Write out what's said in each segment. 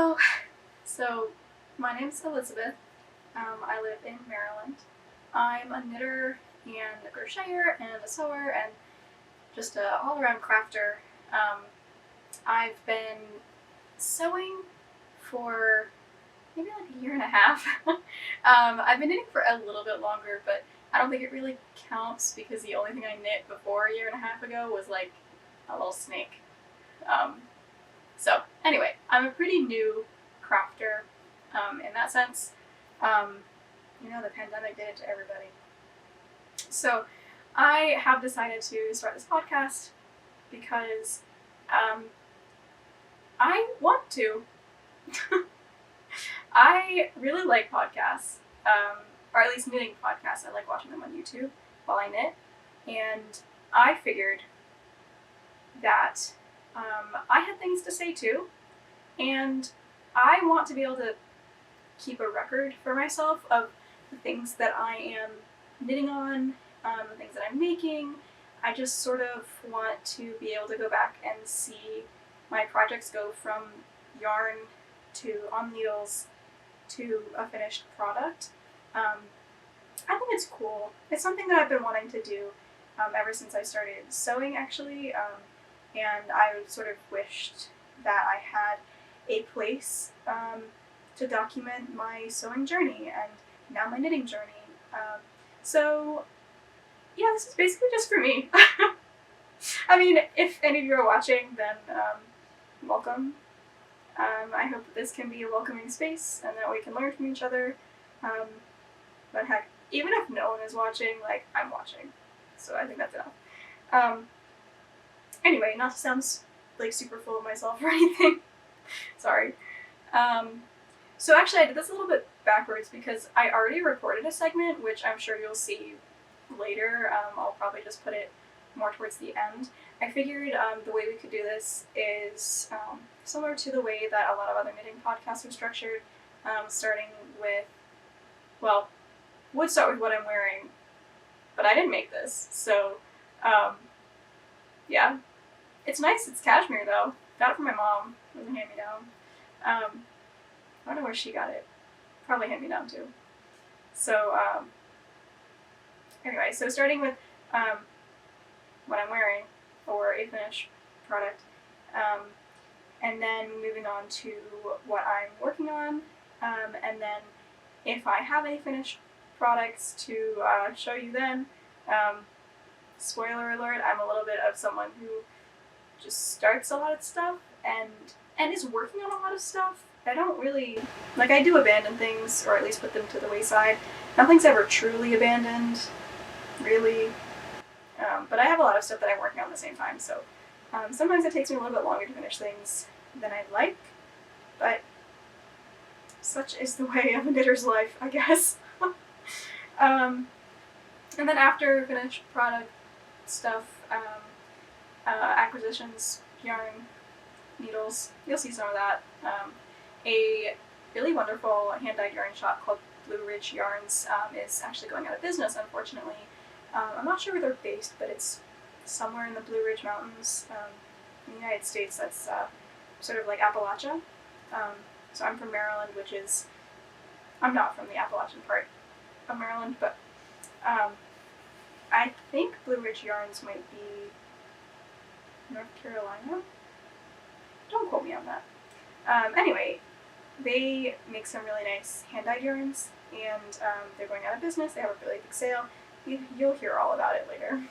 Hello! So, my name's Elizabeth. I live in Maryland. I'm a knitter and a crocheter and a sewer and just a all-around crafter. I've been sewing for maybe like a year and a half. I've been knitting for a little bit longer, but I don't think it really counts because the only thing I knit before a year and a half ago was like a little snake. So anyway, I'm a pretty new crafter in that sense. The pandemic did it to everybody. So I have decided to start this podcast because I want to. I really like podcasts, or at least knitting podcasts. I like watching them on YouTube while I knit. And I figured that I had things to say too, and I want to be able to keep a record for myself of the things that I am knitting on, the things that I'm making. I just sort of want to be able to go back and see my projects go from yarn to on needles to a finished product. I think it's cool. It's something that I've been wanting to do ever since I started sewing, actually. And I sort of wished that I had a place to document my sewing journey and now my knitting journey. So yeah, this is basically just for me. I mean, if any of you are watching, then welcome. I hope that this can be a welcoming space and that we can learn from each other. But heck, even if no one is watching, like, I'm watching. So I think that's enough. Anyway, not to sound like super full of myself or anything. Sorry. So actually I did this a little bit backwards because I already recorded a segment, which I'm sure you'll see later. I'll probably just put it more towards the end. I figured the way we could do this is similar to the way that a lot of other knitting podcasts are structured, starting with, well, would start with what I'm wearing, but I didn't make this, so yeah. It's nice. It's cashmere, though. Got it from my mom. It was a hand-me-down. I don't know where she got it. Probably hand-me-down, too. So, anyway, so starting with what I'm wearing, or a finished product, and then moving on to what I'm working on, and then if I have any finished products to show you then, spoiler alert, I'm a little bit of someone who just starts a lot of stuff and is working on a lot of stuff. I don't really, like, I do abandon things, or at least put them to the wayside. Nothing's ever truly abandoned, really. But I have a lot of stuff that I'm working on at the same time, so sometimes it takes me a little bit longer to finish things than I'd like, but such is the way of a knitter's life, I guess. And then after finished product stuff, acquisitions, yarn, needles, you'll see some of that. A really wonderful hand-dyed yarn shop called Blue Ridge Yarns is actually going out of business, unfortunately. I'm not sure where they're based, but it's somewhere in the Blue Ridge Mountains in the United States. That's sort of like Appalachia. So I'm from Maryland, which is, I'm not from the Appalachian part of Maryland, but I think Blue Ridge Yarns might be North Carolina? Don't quote me on that. Anyway, they make some really nice hand-dyed yarns, and they're going out of business. They have a really big sale. You'll hear all about it later.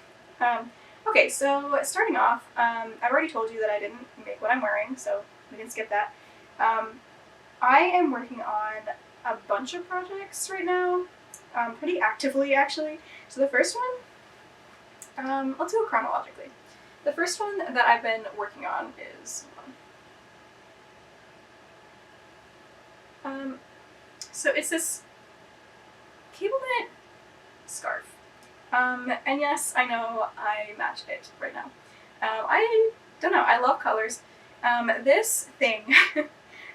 Okay, so starting off, I've already told you that I didn't make what I'm wearing, so we can skip that. I am working on a bunch of projects right now, pretty actively actually. So the first one, let's go chronologically. The first one that I've been working on is, so it's this cable knit scarf. And yes, I know I matched it right now. I don't know, I love colors. This thing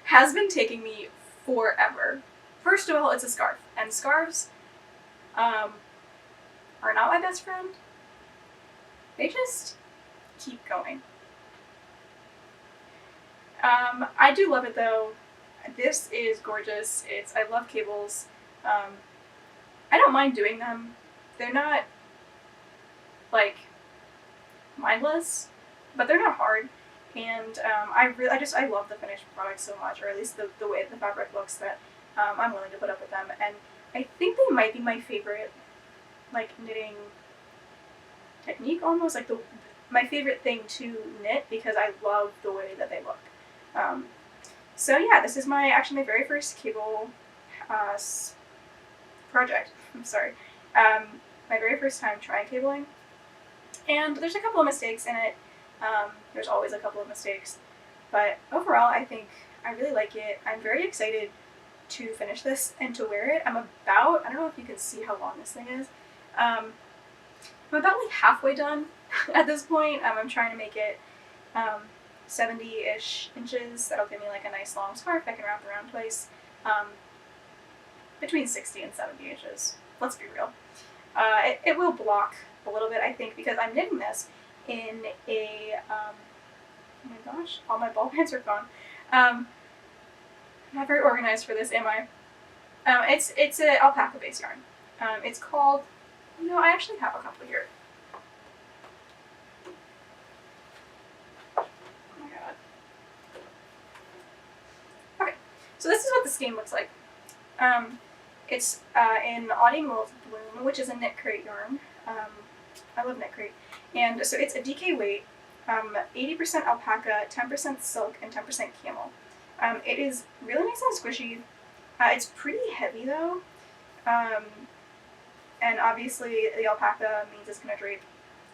has been taking me forever. First of all, it's a scarf, and scarves are not my best friend. They just keep going. I do love it though. this is gorgeous. I love cables. I don't mind doing them. They're not like mindless, but they're not hard. And I love the finished product so much, or at least the way the fabric looks, that I'm willing to put up with them. And I think they might be my favorite, like, knitting technique almost, like my favorite thing to knit, because I love the way that they look. So yeah, this is my very first cable project. I'm sorry. My very first time trying cabling. And there's a couple of mistakes in it. There's always a couple of mistakes. But overall, I think I really like it. I'm very excited to finish this and to wear it. I don't know if you can see how long this thing is. I'm about like halfway done at this point. I'm trying to make it 70-ish inches. That'll give me like a nice long scarf I can wrap around twice. Between 60 and 70 inches. Let's be real. It will block a little bit, I think, because I'm knitting this in a, oh my gosh, all my ball pants are gone. I'm not very organized for this, am I? It's an alpaca base yarn. It's called, I actually have a couple here. Oh my god. Okay, so this is what the skein looks like. It's in Ausable Bloom, which is a knit crate yarn. I love knit crate. And so it's a DK weight, 80% alpaca, 10% silk, and 10% camel. It is really nice and squishy. It's pretty heavy though. And obviously the alpaca means it's going to drape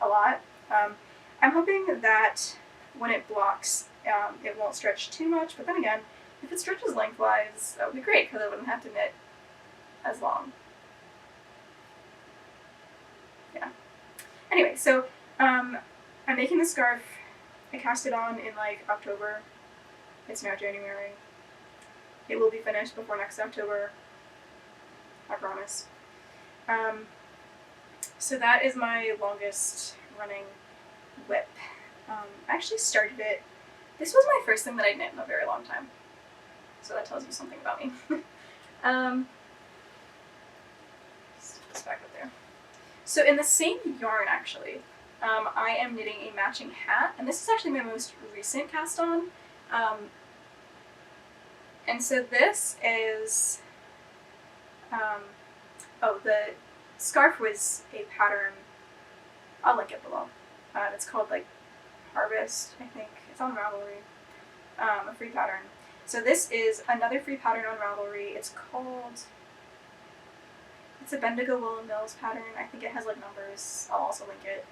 a lot. I'm hoping that when it blocks, it won't stretch too much, but then again, if it stretches lengthwise, that would be great, because I wouldn't have to knit as long. Yeah. Anyway, so I'm making the scarf. I cast it on in like October. It's now January. It will be finished before next October. I promise. So that is my longest running whip. I actually started it. This was my first thing that I knit in a very long time. So that tells you something about me. This back up there. So in the same yarn, actually, I am knitting a matching hat, and this is actually my most recent cast on. And so this is, the scarf was a pattern. I'll link it below. It's called like Harvest, I think. It's on Ravelry. A free pattern. So this is another free pattern on Ravelry. It's a Bendigo Woolen Mills pattern. I think it has like numbers. I'll also link it.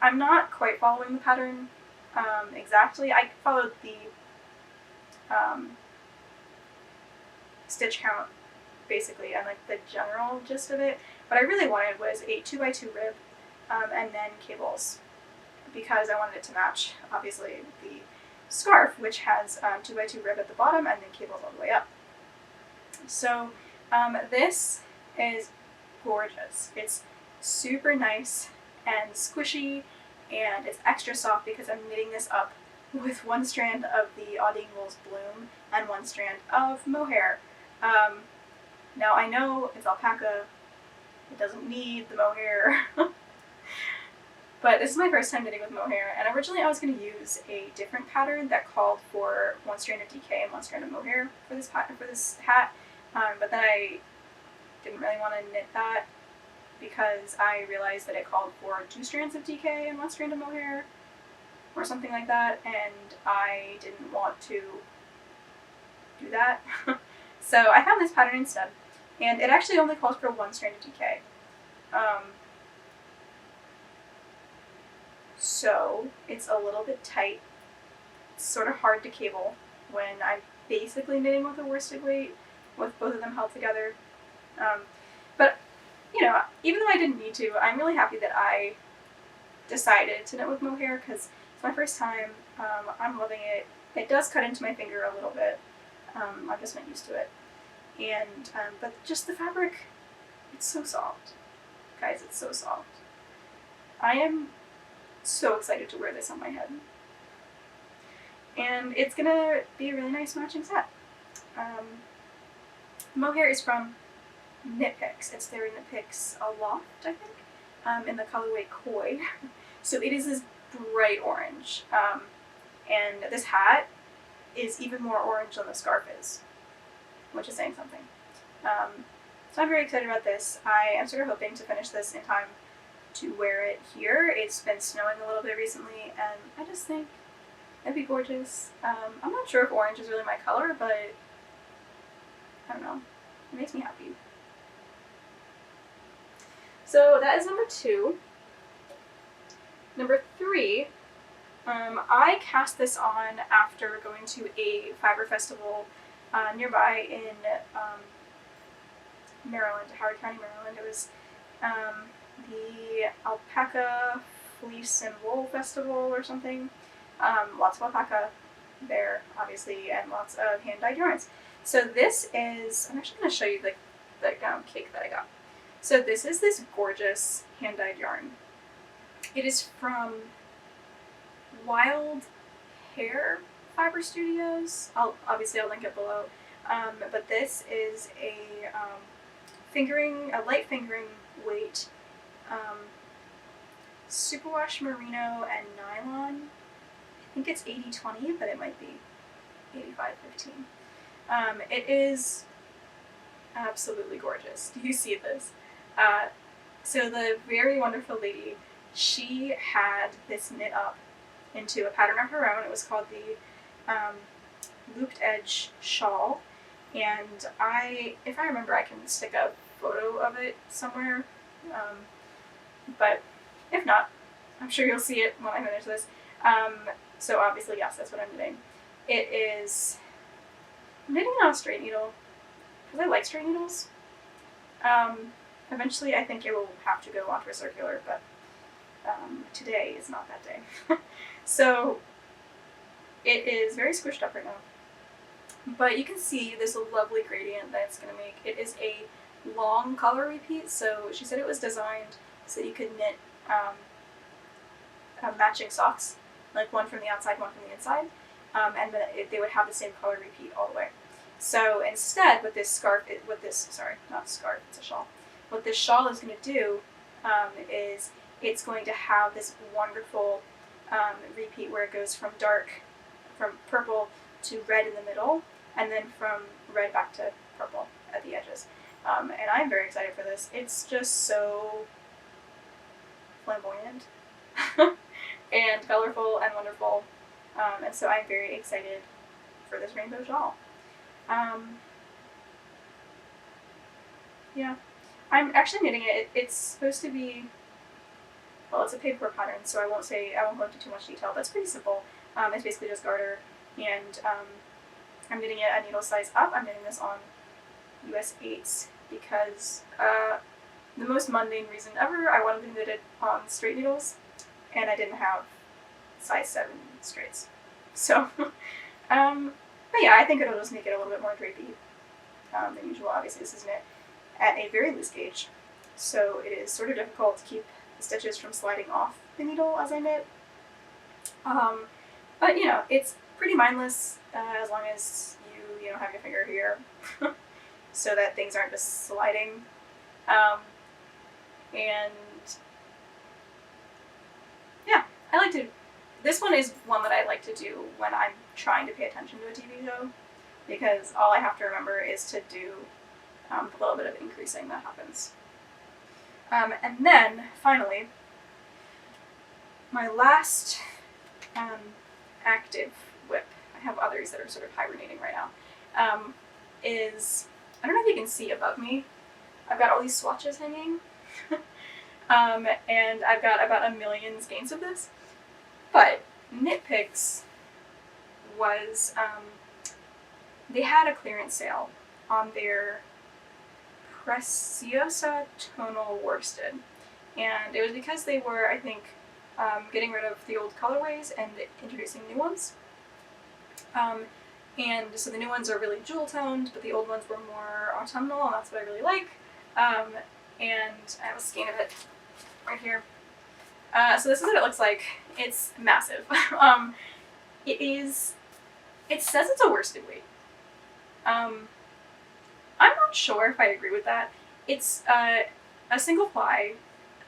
I'm not quite following the pattern exactly. I followed the stitch count basically and like the general gist of it. What I really wanted was a 2x2 rib and then cables, because I wanted it to match obviously the scarf, which has 2x2 rib at the bottom and then cables all the way up. So this is gorgeous. It's super nice and squishy, and it's extra soft because I'm knitting this up with one strand of the Ausable Bloom and one strand of mohair. Now I know it's alpaca, it doesn't need the mohair, but this is my first time knitting with mohair, and originally I was going to use a different pattern that called for one strand of DK and one strand of mohair for this hat, but then I didn't really want to knit that because I realized that it called for 2 strands of DK and 1 strand of mohair, or something like that, and I didn't want to do that. So I found this pattern instead, and it actually only calls for 1 strand of DK. So it's a little bit tight. It's sort of hard to cable when I'm basically knitting with a worsted weight, with both of them held together. But, even though I didn't need to, I'm really happy that I decided to knit with mohair, because it's my first time. I'm loving it. It does cut into my finger a little bit. I'm just not used to it. And, but just the fabric, it's so soft. Guys, it's so soft. I am so excited to wear this on my head. and it's gonna be a really nice matching set. Mohair is from Knit Picks. It's their Knit Picks Aloft, I think, in the colorway Koi. So it is this bright orange, and this hat is even more orange than the scarf is, which is saying something. So I'm very excited about this. I am sort of hoping to finish this in time to wear it here. It's been snowing a little bit recently, and I just think it'd be gorgeous. I'm not sure if orange is really my color, but I don't know. It makes me happy. So that is number 2. Number 3, I cast this on after going to a fiber festival nearby in Maryland, Howard County, Maryland. It was the Alpaca Fleece and Wool Festival or something. Lots of alpaca there, obviously, and lots of hand-dyed yarns. So this is, I'm actually going to show you the cake that I got. So this is this gorgeous hand-dyed yarn. It is from Wild Hair Fiber Studios. I'll link it below. But this is a light fingering weight, superwash merino and nylon. I think it's 80-20, but it might be 85-15. It is absolutely gorgeous. Do you see this? So the very wonderful lady, she had this knit up into a pattern of her own. It was called the Looped Edge Shawl, and if I remember, I can stick a photo of it somewhere, but if not, I'm sure you'll see it when I finish this. So obviously, yes, that's what I'm knitting. I'm knitting it on a straight needle, because I like straight needles. Eventually, I think it will have to go onto a circular, but today is not that day. So it is very squished up right now. But you can see this lovely gradient that it's going to make. It is a long color repeat, so she said it was designed so you could knit matching socks, like one from the outside, one from the inside, and then they would have the same color repeat all the way. So instead, what this scarf, not scarf, it's a shawl. What this shawl is going to do is it's going to have this wonderful repeat where it goes from purple to red in the middle, and then from red back to purple at the edges. And I'm very excited for this. It's just so flamboyant and colorful and wonderful, and so I'm very excited for this rainbow shawl. Yeah, I'm actually knitting it. It's supposed to be, well, it's a paper pattern, so I won't go into too much detail, but it's pretty simple. It's basically just garter, and I'm knitting it a needle size up. I'm knitting this on US 8s because the most mundane reason ever, I wanted to knit it on straight needles, and I didn't have size 7 straights. So, but yeah, I think it'll just make it a little bit more drapey than usual. Obviously, this is knit at a very loose gauge, so it is sort of difficult to keep the stitches from sliding off the needle as I knit. But you know, it's pretty mindless as long as you don't have your finger here, so that things aren't just sliding. And yeah, this one is one that I like to do when I'm trying to pay attention to a TV show, because all I have to remember is to do a little bit of increasing that happens. And then, finally, my last active whip, I have others that are sort of hibernating right now, is, I don't know if you can see above me, I've got all these swatches hanging, and I've got about 1 million skeins of this, but Knit Picks was, they had a clearance sale on their Preciosa tonal worsted, and it was because they were, I think, getting rid of the old colorways and introducing new ones. And so the new ones are really jewel toned, but the old ones were more autumnal, and that's what I really like. And I have a skein of it right here. So this is what it looks like. It's massive. It is It says it's a worsted weight. I'm not sure if I agree with that. It's a single ply,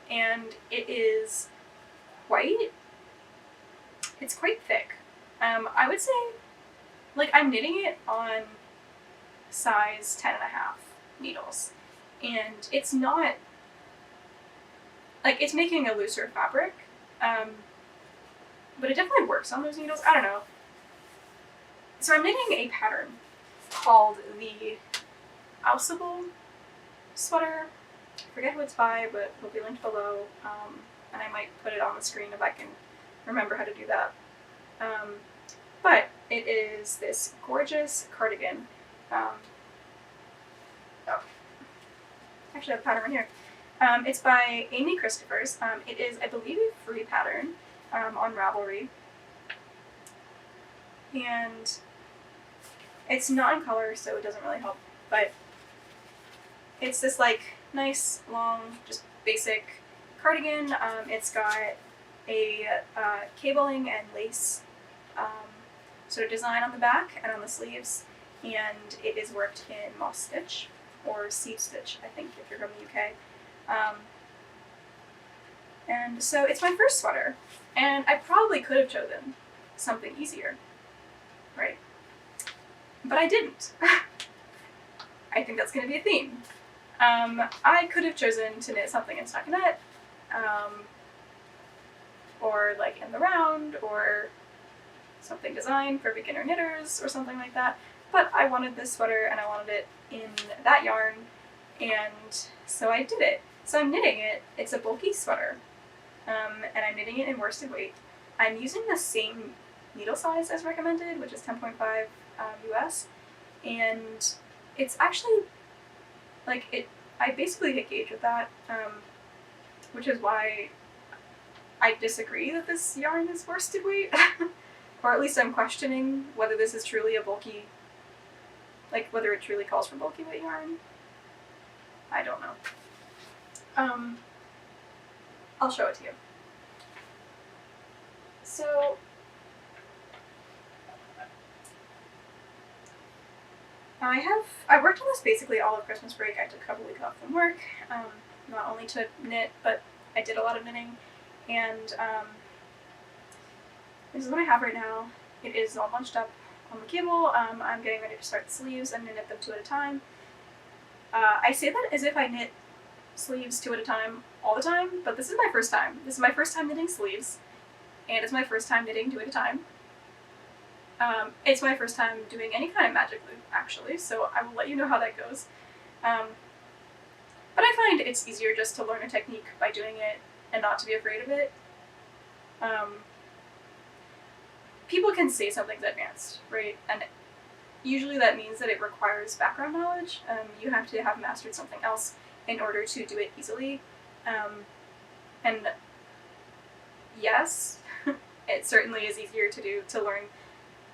and it's quite thick. I would say, like, I'm knitting it on size 10.5 needles, and it's not, like, it's making a looser fabric, but it definitely works on those needles. I don't know. So I'm knitting a pattern called the Ausable sweater. I forget who it's by, but it'll be linked below, and I might put it on the screen if I can remember how to do that. But it is this gorgeous cardigan. Actually, I have a pattern right here. It's by Amy Christoffers. It is, I believe, a free pattern on Ravelry. And it's not in color, so it doesn't really help. But it's this, like, nice, long, just basic cardigan. It's got a cabling and lace sort of design on the back and on the sleeves, and it is worked in moss stitch, or seed stitch, I think, if you're from the UK. And so it's my first sweater, and I probably could have chosen something easier, right? But I didn't. I think that's going to be a theme. I could have chosen to knit something in stockinette, or like in the round, or something designed for beginner knitters, or something like that. But I wanted this sweater, and I wanted it in that yarn, and so I did it. So I'm knitting it. It's a bulky sweater, and I'm knitting it in worsted weight. I'm using the same needle size as recommended, which is 10.5 US, and it's actually, like, I basically hit gauge with that, which is why I disagree that this yarn is worsted weight, or at least I'm questioning whether this is truly a bulky, like, whether it truly calls for bulky weight yarn. I don't know. I'll show it to you. So, I worked on this basically all of Christmas break. I took a couple weeks off from work, not only to knit, but I did a lot of knitting, and this is what I have right now. It is all bunched up on the cable. I'm getting ready to start the sleeves. I'm going to knit them 2 at a time. I say that as if I knit sleeves 2 at a time all the time, but this is my first time. This is my first time knitting sleeves, and it's my first time knitting 2 at a time. It's my first time doing any kind of magic loop, actually, so I will let you know how that goes. But I find it's easier just to learn a technique by doing it and not to be afraid of it. People can say something's advanced, right? And usually that means that it requires background knowledge. You have to have mastered something else in order to do it easily. And yes, it certainly is easier to learn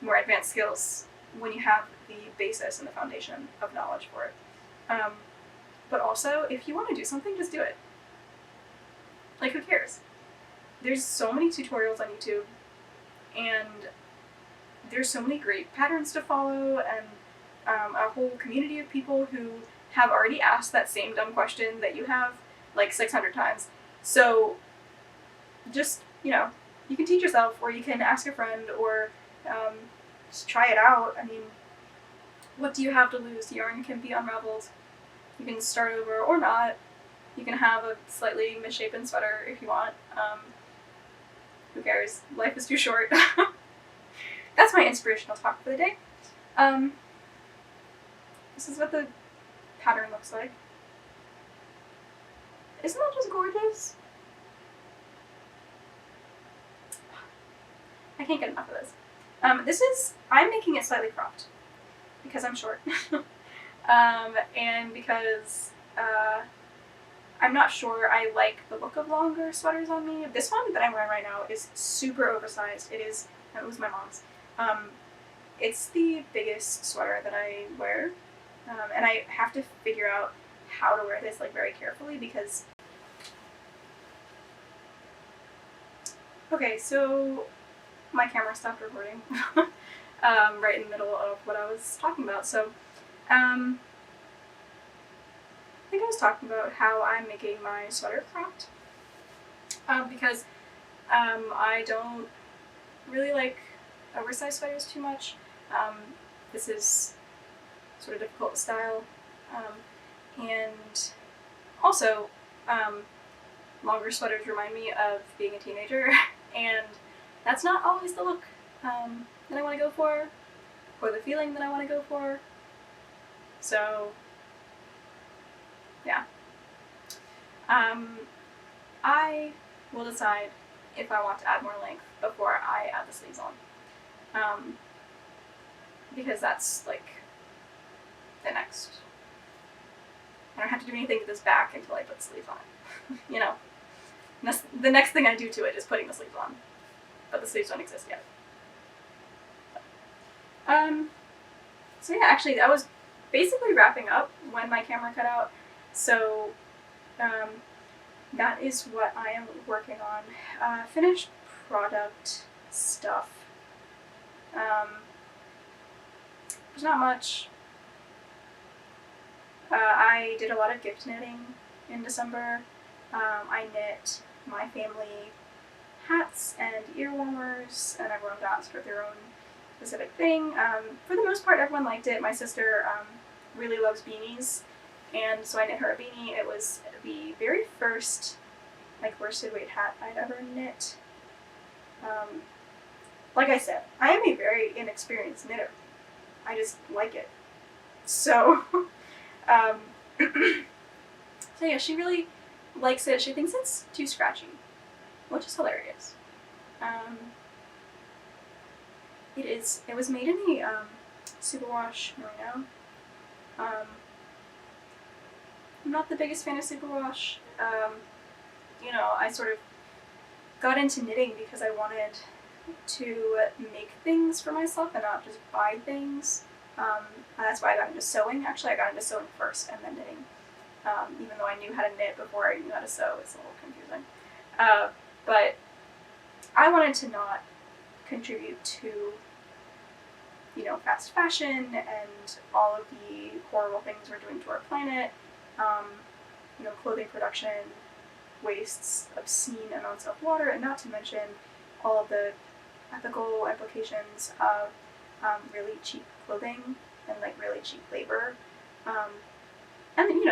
more advanced skills when you have the basis and the foundation of knowledge for it. But also, if you want to do something, just do it. Like, who cares? There's so many tutorials on YouTube, and there's so many great patterns to follow, and a whole community of people who have already asked that same dumb question that you have like 600 times. So just, you can teach yourself, or you can ask a friend, or just try it out. I mean, what do you have to lose? Yarn can be unraveled. You can start over or not. You can have a slightly misshapen sweater if you want. Who cares? Life is too short. That's my inspirational talk for the day. This is what the pattern looks like. Isn't that just gorgeous? I can't get enough of this. I'm making it slightly cropped because I'm short. And because I'm not sure I like the look of longer sweaters on me. This one that I'm wearing right now is super oversized. It was my mom's. It's the biggest sweater that I wear, and I have to figure out how to wear this, like, very carefully, because... Okay, so my camera stopped recording. right in the middle of what I was talking about. So, I think I was talking about how I'm making my sweater cropped, because I don't really like oversized sweaters too much. This is sort of difficult to style, and also longer sweaters remind me of being a teenager, and that's not always the look that I want to go for, or the feeling that I want to go for. So, yeah. I will decide if I want to add more length before I add the sleeves on. Because that's like the next. I don't have to do anything to this back until I put the sleeves on. You know, the next thing I do to it is putting the sleeves on, but the sleeves don't exist yet. So yeah, actually, I was basically wrapping up when my camera cut out. So that is what I am working on. Finished product stuff. There's not much. I did a lot of gift knitting in December. I knit my family hats and ear warmers, and everyone got sort of their own specific thing. For the most part, everyone liked it. My sister really loves beanies, and so I knit her a beanie. It was the very first worsted weight hat I'd ever knit. Like I said, I am a very inexperienced knitter. I just like it. So, so yeah, she really likes it. She thinks it's too scratchy, which is hilarious. It was made in the superwash merino. I'm not the biggest fan of superwash. I sort of got into knitting because I wanted to make things for myself and not just buy things. That's why I got into sewing. Actually, I got into sewing first and then knitting. Even though I knew how to knit before I knew how to sew, it's a little confusing. But I wanted to not contribute to, fast fashion and all of the horrible things we're doing to our planet. Clothing production wastes obscene amounts of water, and not to mention all of the ethical implications of really cheap clothing and really cheap labor. And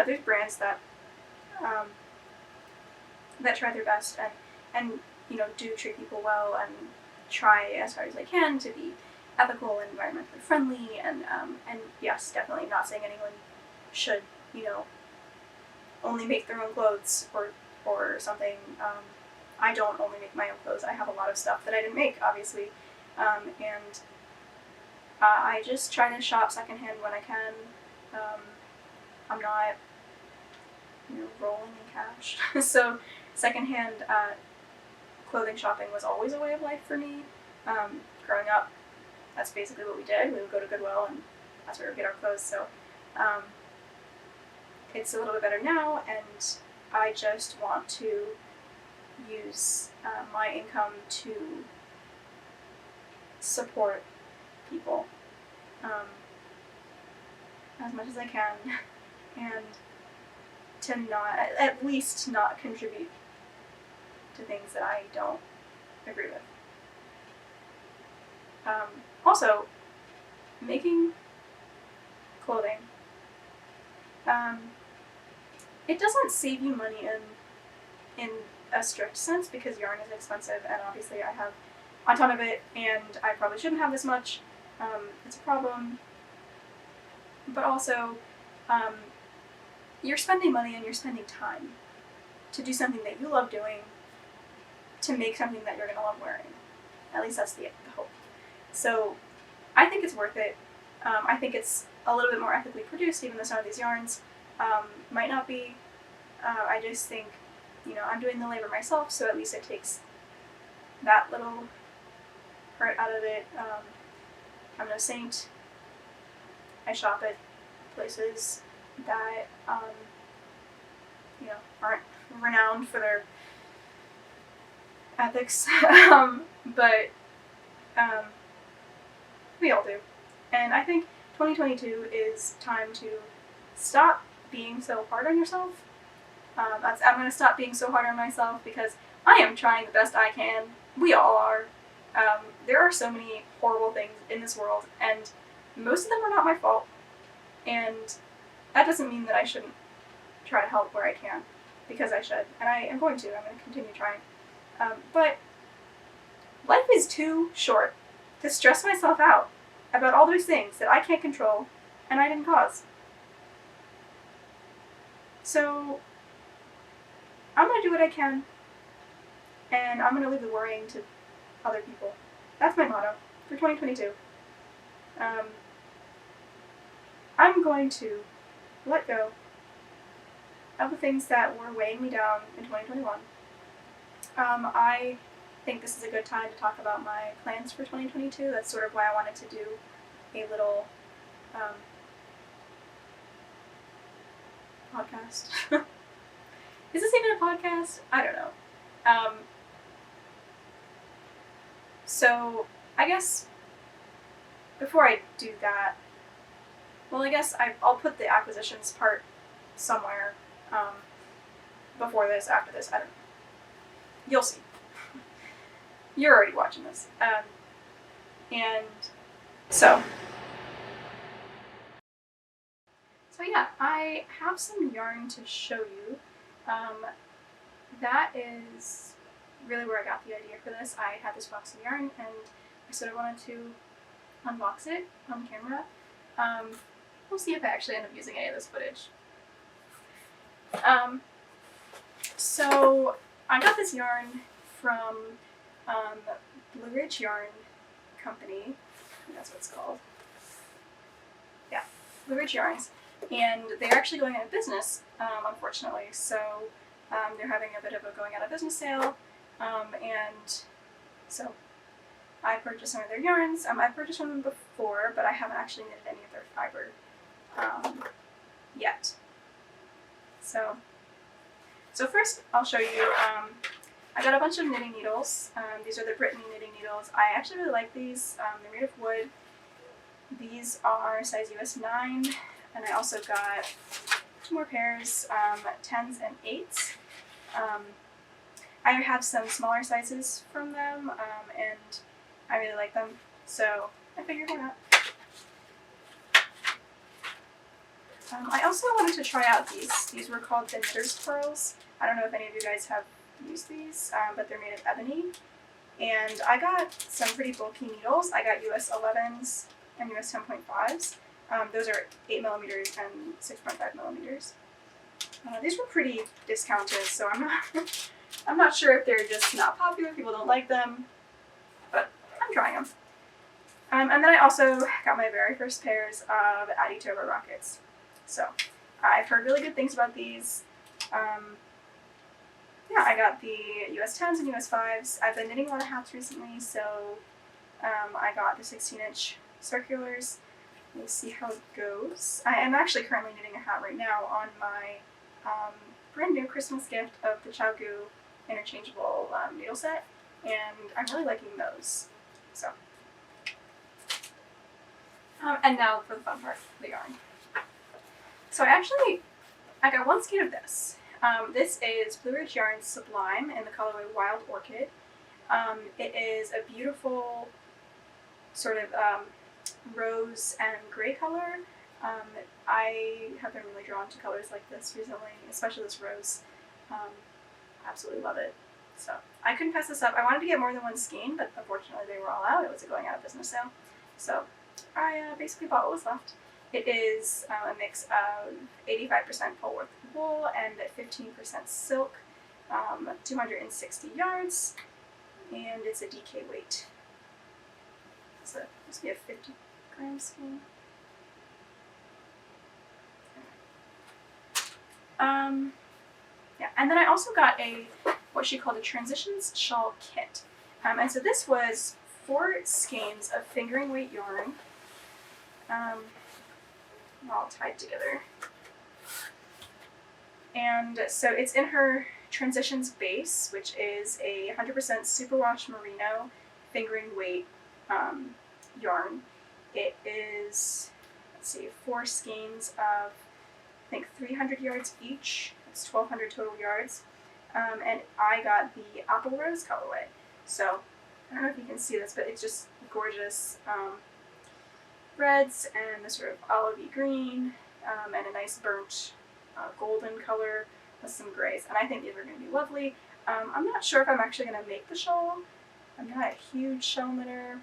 there's brands that that try their best and do treat people well and try as hard as they can to be ethical and environmentally friendly, and yes, definitely not saying anyone should only make their own clothes or something. I don't only make my own clothes. I have a lot of stuff that I didn't make, obviously, and I just try to shop secondhand when I can. I'm not rolling in cash, so secondhand clothing shopping was always a way of life for me. Growing up, that's basically what we did. We would go to Goodwill, and that's where we would get our clothes. So it's a little bit better now, and I just want to use my income to support people as much as I can, and to at least not contribute to things that I don't agree with. Also, making clothing, it doesn't save you money in a strict sense, because yarn is expensive, and obviously I have a ton of it, and I probably shouldn't have this much. It's a problem. But also, you're spending money and you're spending time to do something that you love doing, to make something that you're going to love wearing. At least that's the hope. So I think it's worth it. I think it's a little bit more ethically produced, even though some of these yarns might not be. I just think, I'm doing the labor myself, so at least it takes that little part out of it. I'm no saint. I shop at places that, aren't renowned for their ethics. But We all do. And I think 2022 is time to stop being so hard on yourself. I'm going to stop being so hard on myself because I am trying the best I can. We all are. There are so many horrible things in this world, and most of them are not my fault. And that doesn't mean that I shouldn't try to help where I can, because I should, and I am going to. I'm going to continue trying. But life is too short to stress myself out about all those things that I can't control and I didn't cause. So I'm going to do what I can, and I'm going to leave the worrying to other people. That's my motto for 2022. I'm going to let go of the things that were weighing me down in 2021. I think this is a good time to talk about my plans for 2022. That's sort of why I wanted to do a little podcast. Is this even a podcast? I don't know. So I guess before I do that, well, I guess I'll put the acquisitions part somewhere before this, after this. I don't know. You'll see. You're already watching this. And so yeah, I have some yarn to show you. That is really where I got the idea for this. I had this box of yarn and I sort of wanted to unbox it on camera. We'll see if I actually end up using any of this footage. So I got this yarn from Blue Ridge Yarn Company. I think that's what it's called. Yeah, Blue Ridge Yarns. And they're actually going out of business, unfortunately. So they're having a bit of a going out of business sale. And so I purchased some of their yarns. I've purchased from them before, but I haven't actually knitted any of their fiber yet. So first I'll show you, I got a bunch of knitting needles. These are the Brittany knitting needles. I actually really like these. They're made of wood. These are size US 9, and I also got 2 more pairs, 10s and 8s. I have some smaller sizes from them, and I really like them, so I figured why not. I also wanted to try out these. These were called the Knitter's Pearls. I don't know if any of you guys have used these, but they're made of ebony. And I got some pretty bulky needles. I got US 11s and US 10.5s. Those are 8 millimeters and 6.5 millimeters. These were pretty discounted, so I'm not sure if they're just not popular, people don't like them, but I'm trying them. And then I also got my very first pairs of Addy Turbo Rockets. So I've heard really good things about these. Yeah, I got the US 10s and US 5s. I've been knitting a lot of hats recently, so I got the 16-inch circulars. We'll see how it goes. I am actually currently knitting a hat right now on my brand new Christmas gift of the Chaogu interchangeable needle set, and I'm really liking those. So, and now for the fun part, the yarn. So I got one skein of this. This is Blue Ridge Yarn Sublime in the colorway Wild Orchid. It is a beautiful sort of rose and gray color. I have been really drawn to colors like this recently, especially this rose. Absolutely love it. So I couldn't pass this up. I wanted to get more than one skein, but unfortunately they were all out. It was a going out of business sale. So I basically bought what was left. It is a mix of 85% Polworth wool and 15% silk, 260 yards, and it's a DK weight. So it must be a 50-gram skein. Yeah, and then I also got what she called a Transitions Shawl Kit. And so this was 4 skeins of fingering weight yarn, all tied together. And so it's in her Transitions base, which is a 100% superwash merino fingering weight yarn. It is, let's see, 4 skeins of, I think, 300 yards each. It's 1,200 total yards. And I got the Apple Rose colorway. So, I don't know if you can see this, but it's just gorgeous reds and the sort of olivey green and a nice burnt golden color with some grays. And I think these are going to be lovely. I'm not sure if I'm actually going to make the shawl. I'm not a huge shawl knitter.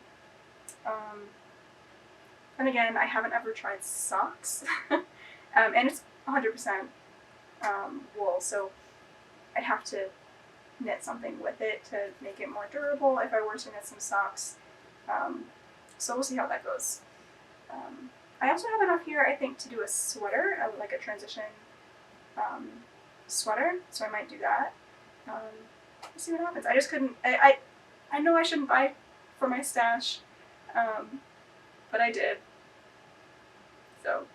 And again, I haven't ever tried socks. And it's 100% wool, so I'd have to knit something with it to make it more durable if I were to knit some socks. So we'll see how that goes. I also have enough here, I think, to do a sweater, like a transition sweater, so I might do that. We'll see what happens. I just couldn't, I know I shouldn't buy for my stash, but I did. So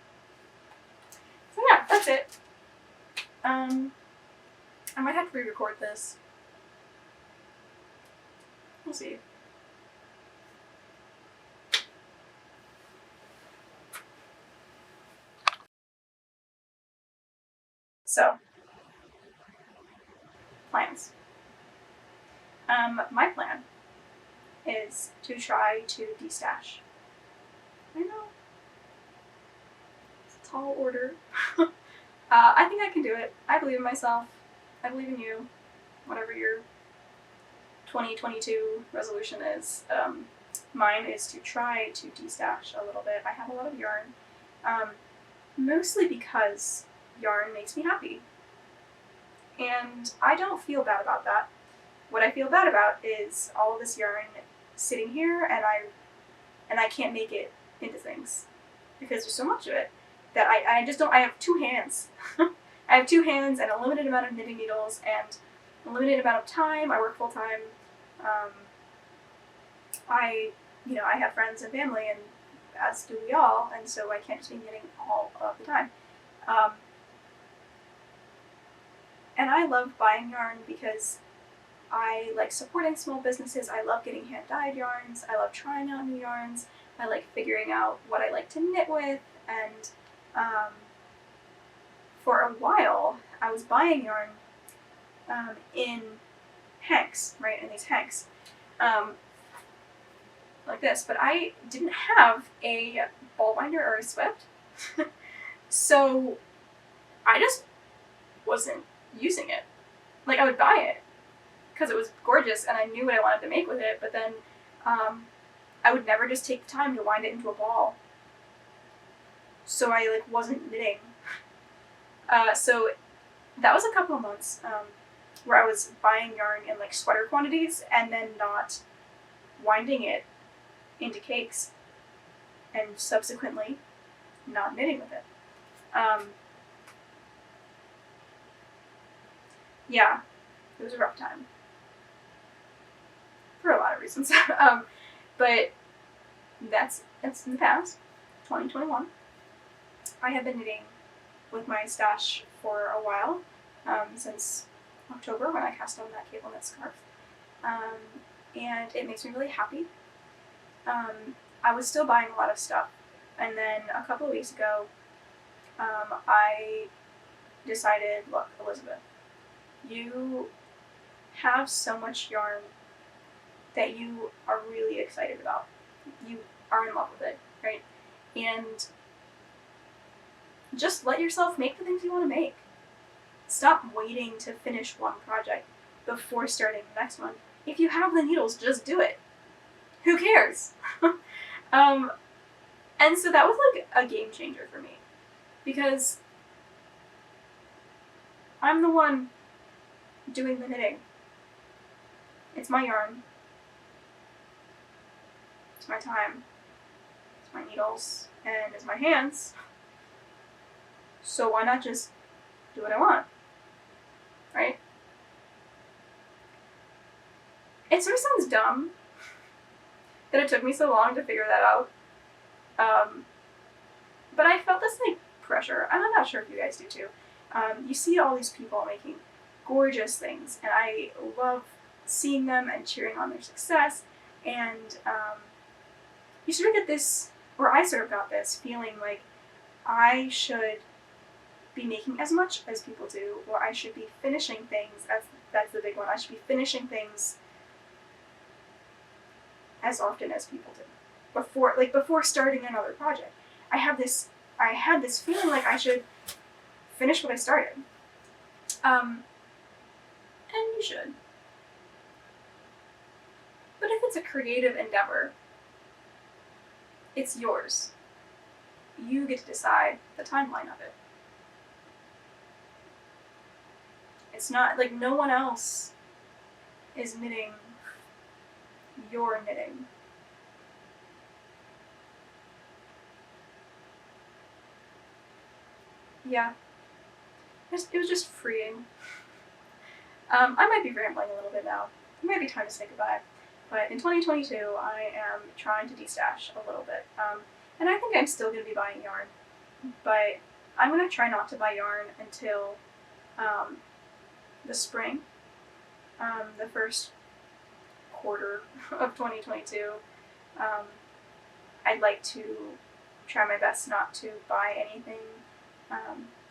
yeah, that's it. I might have to re-record this. We'll see. So, plans. My plan is to try to destash. I know. It's a tall order. I think I can do it. I believe in myself. I believe in you. Whatever your 2022 resolution is. Mine is to try to destash a little bit. I have a lot of yarn. Mostly because yarn makes me happy. And I don't feel bad about that. What I feel bad about is all of this yarn sitting here and I can't make it into things because there's so much of it that I just don't. I have 2 hands. I have 2 hands and a limited amount of knitting needles and a limited amount of time. I work full time. I have friends and family, and as do we all, and so I can't just be knitting all of the time. And I love buying yarn because I like supporting small businesses. I love getting hand-dyed yarns. I love trying out new yarns. I like figuring out what I like to knit with. And for a while, I was buying yarn in hanks, right, in these hanks, like this. But I didn't have a ball binder or a Swift, so I just wasn't using it. Like, I would buy it because it was gorgeous and I knew what I wanted to make with it, but then I would never just take the time to wind it into a ball. So I like wasn't knitting. So that was a couple of months where I was buying yarn in like sweater quantities and then not winding it into cakes and subsequently not knitting with it. Yeah, it was a rough time. For a lot of reasons. But that's in the past, 2021. I have been knitting with my stash for a while, since October when I cast on that cable knit scarf. And it makes me really happy. I was still buying a lot of stuff, and then a couple of weeks ago, I decided, look, Elizabeth, you have so much yarn that you are really excited about. You are in love with it, right? And just let yourself make the things you want to make. Stop waiting to finish one project before starting the next one. If you have the needles, just do it. Who cares? And so that was like a game changer for me, because I'm the one doing the knitting. It's my yarn. It's my time. It's my needles. And it's my hands. So why not just do what I want? Right? It sort of sounds dumb that it took me so long to figure that out. But I felt this like pressure, and I'm not sure if you guys do too. You see all these people making gorgeous things, and I love seeing them and cheering on their success, and you sort of get this or I sort of got this feeling like I should be making as much as people do, or I should be finishing things. That's the big one. I should be finishing things as often as people do before starting another project. I had this feeling like I should finish what I started. And you should. But if it's a creative endeavor, it's yours. You get to decide the timeline of it. It's not like no one else is knitting your knitting. Yeah. It was just freeing. I might be rambling a little bit now. It might be time to say goodbye. But in 2022, I am trying to destash a little bit. And I think I'm still going to be buying yarn. But I'm going to try not to buy yarn until the spring, the first quarter of 2022. I'd like to try my best not to buy anything.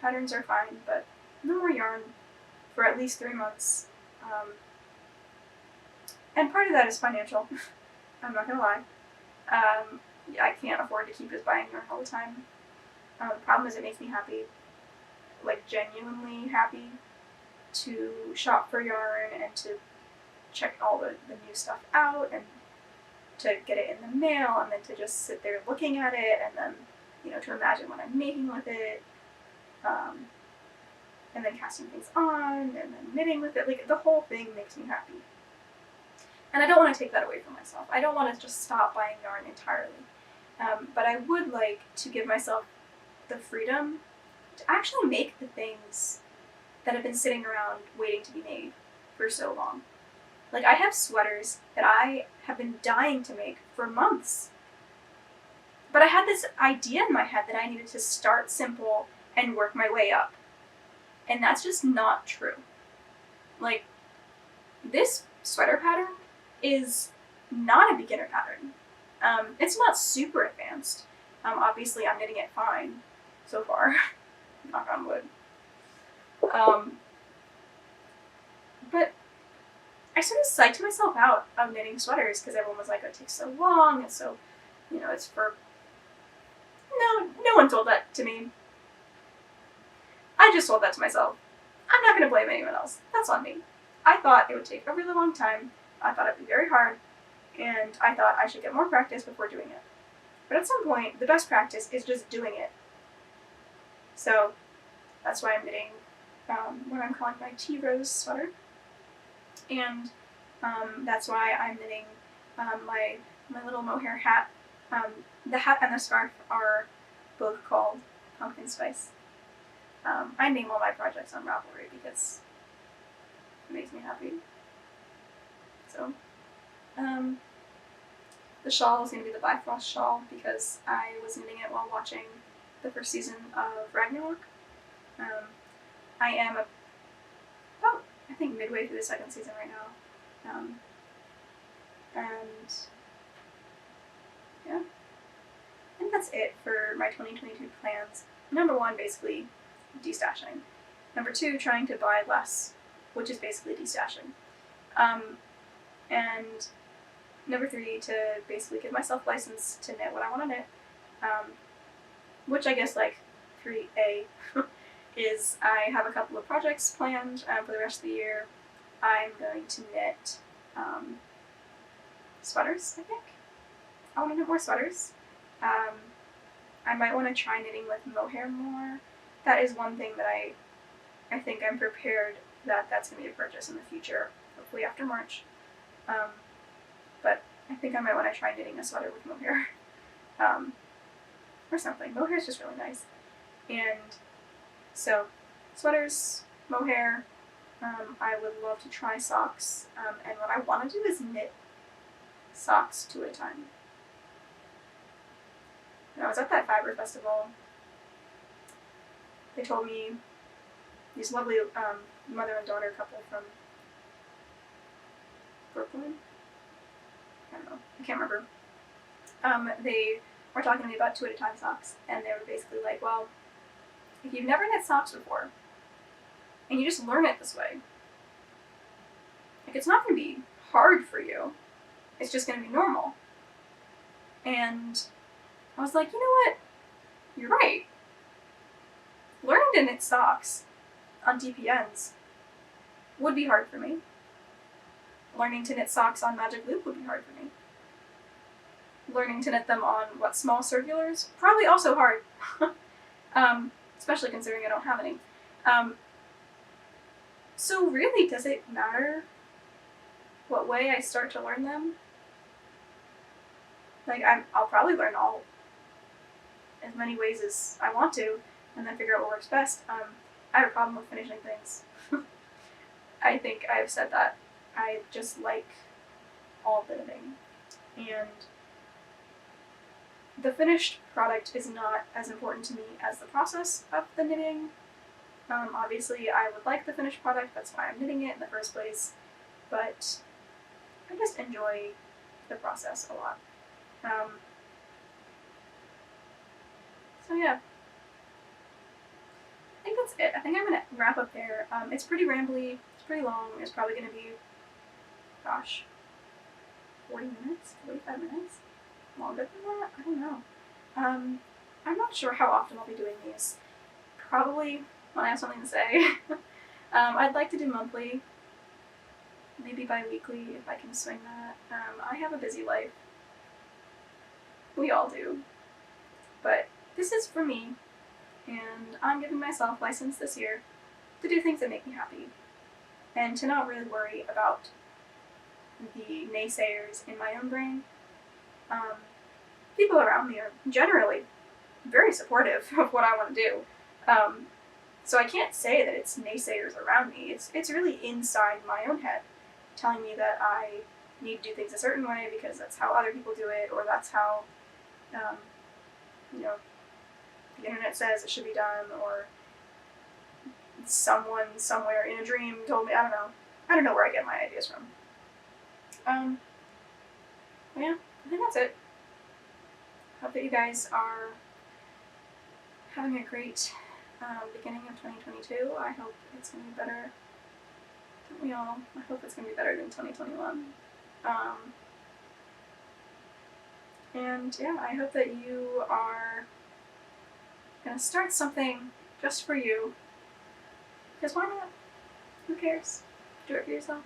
Patterns are fine, but no more yarn for at least 3 months. And part of that is financial. I'm not gonna lie. I can't afford to keep just buying yarn all the time. The problem is it makes me happy, like genuinely happy, to shop for yarn and to check all the new stuff out and to get it in the mail and then to just sit there looking at it and then, to imagine what I'm making with it. And then casting things on and then knitting with it. Like, the whole thing makes me happy. And I don't want to take that away from myself. I don't want to just stop buying yarn entirely. But I would like to give myself the freedom to actually make the things that have been sitting around waiting to be made for so long. Like, I have sweaters that I have been dying to make for months. But I had this idea in my head that I needed to start simple and work my way up. And that's just not true. Like, this sweater pattern is not a beginner pattern. It's not super advanced. Obviously, I'm knitting it fine so far. Knock on wood. But I sort of psyched myself out of knitting sweaters because everyone was like, "Oh, it takes so long, and so, it's for..." No one told that to me. I just told that to myself. I'm not going to blame anyone else. That's on me. I thought it would take a really long time. I thought it would be very hard. And I thought I should get more practice before doing it. But at some point, the best practice is just doing it. So that's why I'm knitting what I'm calling my Tea Rose sweater. And that's why I'm knitting my little mohair hat. The hat and the scarf are both called Pumpkin Spice. I name all my projects on Ravelry because it makes me happy. So, the shawl is going to be the Bifrost shawl because I was knitting it while watching the first season of Ragnarok. I am about, I think, midway through the second season right now. And yeah, I think that's it for my 2022 plans. Number 1, basically, destashing. Number 2, trying to buy less, which is basically destashing. And number 3, to basically give myself license to knit what I want to knit, which I guess, like, 3A is I have a couple of projects planned for the rest of the year. I'm going to knit sweaters, I think. I want to knit more sweaters. I might want to try knitting with mohair more. That is one thing that I think I'm prepared that's going to be a purchase in the future, hopefully after March. But I think I might want to try knitting a sweater with mohair. Or something. Mohair is just really nice. And so, sweaters, mohair. I would love to try socks. And what I want to do is knit socks 2 at a time. When I was at that fiber festival, they told me, these lovely mother and daughter couple from Brooklyn? I don't know, I can't remember. They were talking to me about 2 at a time socks, and they were basically like, well, if you've never knit socks before, and you just learn it this way, like, it's not going to be hard for you. It's just going to be normal. And I was like, you know what? You're right. Learning to knit socks on DPNs would be hard for me. Learning to knit socks on Magic Loop would be hard for me. Learning to knit them on, small circulars? Probably also hard. Especially considering I don't have any. So really, does it matter what way I start to learn them? Like, I'll probably learn as many ways as I want to, and then figure out what works best. I have a problem with finishing things. I think I've said that. I just like all the knitting. And the finished product is not as important to me as the process of the knitting. Obviously, I would like the finished product, that's why I'm knitting it in the first place, but I just enjoy the process a lot. So yeah, I think that's it. I think I'm going to wrap up there. It's pretty rambly, it's pretty long, it's probably going to be, 40 minutes, 45 minutes? Longer than that? I don't know. I'm not sure how often I'll be doing these. Probably when I have something to say. I'd like to do monthly, maybe bi-weekly if I can swing that. I have a busy life. We all do. But this is for me, and I'm giving myself license this year to do things that make me happy, and to not really worry about the naysayers in my own brain. People around me are generally very supportive of what I want to do. So I can't say that it's naysayers around me. It's really inside my own head, telling me that I need to do things a certain way because that's how other people do it, or that's how, the internet says it should be done, or someone somewhere in a dream told me. I don't know where I get my ideas from. Yeah, I think that's it. Hope that you guys are having a great beginning of 2022. I hope it's going to be better. Don't we all? I hope it's going to be better than 2021. And yeah, I hope that you are going to start something just for you. Because why not? Who cares? Do it for yourself.